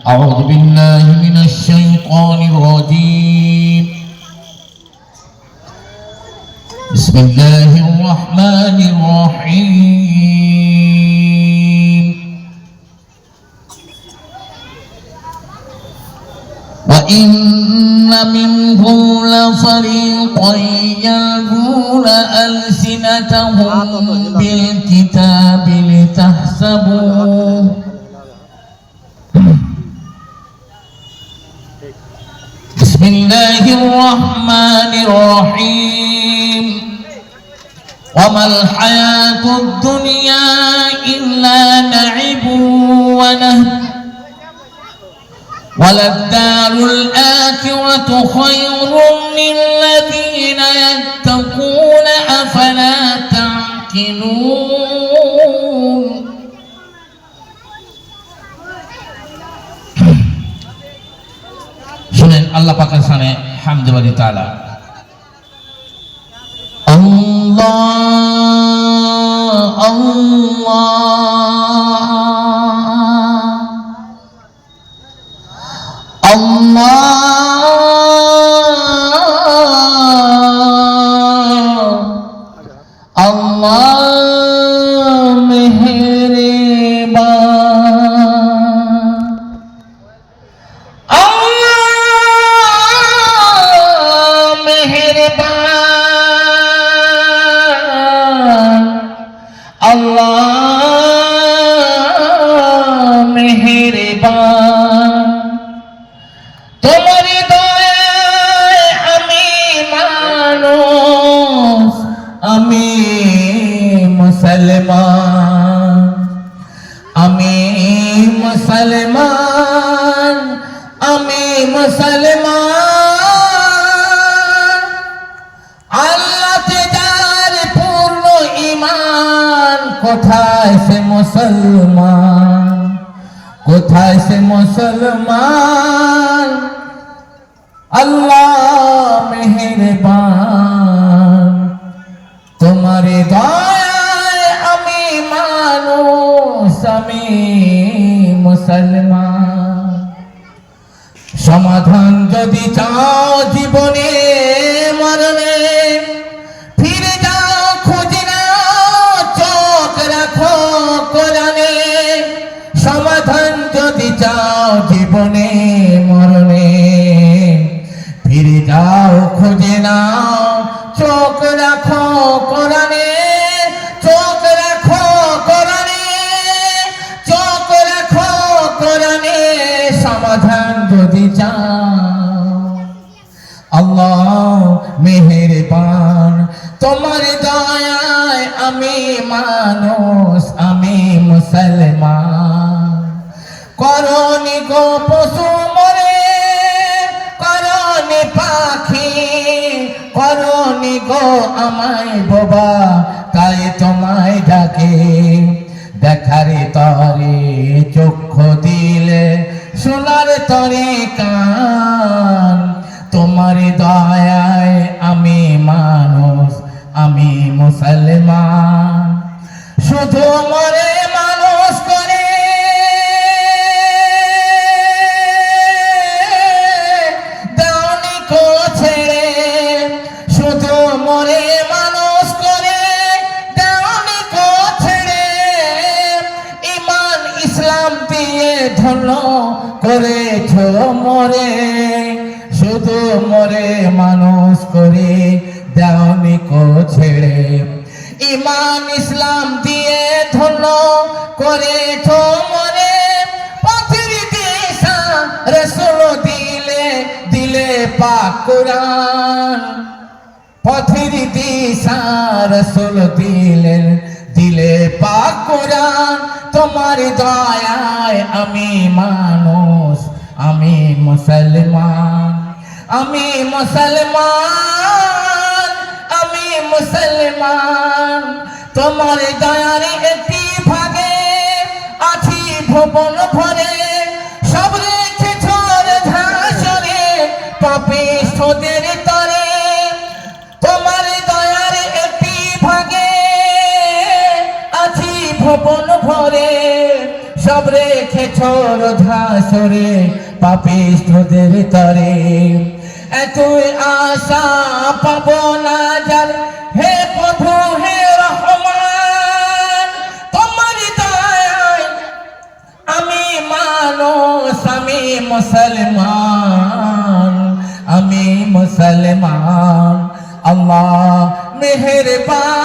أعوذ بالله من الشيطان الرجيم. بسم الله الرحمن الرحيم. وإن منهم لفريقا يلوون ألسنتهم بالكتاب لتحسبوه بسم الله الرحمن الرحيم. وما الحياة الدنيا إلا لعب ولهو وللدار الآخرة خير للذين يتقون أفلا تعقلون. শুনেন আল্লাহ পাকের শানে হামদ বাড়ি তাআলা। আল্লাহ আল্লাহ আল্লাহ আল্লাহ মেহেরবান তোমারি দয়ায় আমি মানুষ আমি মুসলমান আমি মুসলমান আমি মুসলমান আল্লাহতে যার পূর্ণ ঈমান কোথায় সে মুসলমান কোথায় সে মুসলমান আল্লাহ মেহেরবান তোমার দয়ায় আমি মানুষ আমি মুসলমান। সমাধান যদি চাও জীবনে মরণে ফিরে যাও খুঁজে নাও চোখ রাখো কোরআনে। সমাধান যদি চাও জীবনে মরণে ফিরে যাও খুঁজে নাও চোখ রাখো কোরআনে। চোখ রাখো কোরআনে চোখ রাখো কোরআনে। সমাধান যদি চাও আল্লাহ মেহেরবান তোমার দয়ায় আমি মানুষ আমি মুসলমান। করনি গো পশু মরে করনি পাখি করনি গো আমায় বাবা তাই তোমায় ডাকে। দেখারে তরে চক্ষু দিলে শোনার তরে কান তোমার দয়ায় আমি মানুষ আমি মুসলমান। শুধু মরে মানুষ করে দাওনি কো ছেড়ে শুধু মরে মানুষ করে দাওনি কো ছেড়ে। ঈমান ইসলাম দিয়ে ধন্য করেছো মরে শুধু মরে মানুষ করে দাওনি কো ছেড়ে। ঈমান ইসলাম দিয়ে ধন্য করেছো মরে পথের দিশা রাসূল দিলে দিলে পাক কুরআন। পথের দিশা রাসূল দিলে দিলে পাক কুরআন। তোমার দয়ায় আমি মানুষ আমি মুসলমান আমি মুসলমান আমি মুসলমান। তোমার দয়ার একটি ভাগে আছি ভুবন ভরে সব রেখেছ ঝাঁসরে পাপিষ্ঠদের তরে। তোমার দয়ার একটি ভাগে আছি ভুবন ভরে সব রেখেছ রোধা সরে পাপিষ্ঠদের তরে। এতই আশা পাব না যার, হে প্রভু হে রহমান, তোমার দয়ায় আমি মানুষ, আমি মুসলমান, আমি মুসলমান। আল্লাহ মেহেরবান।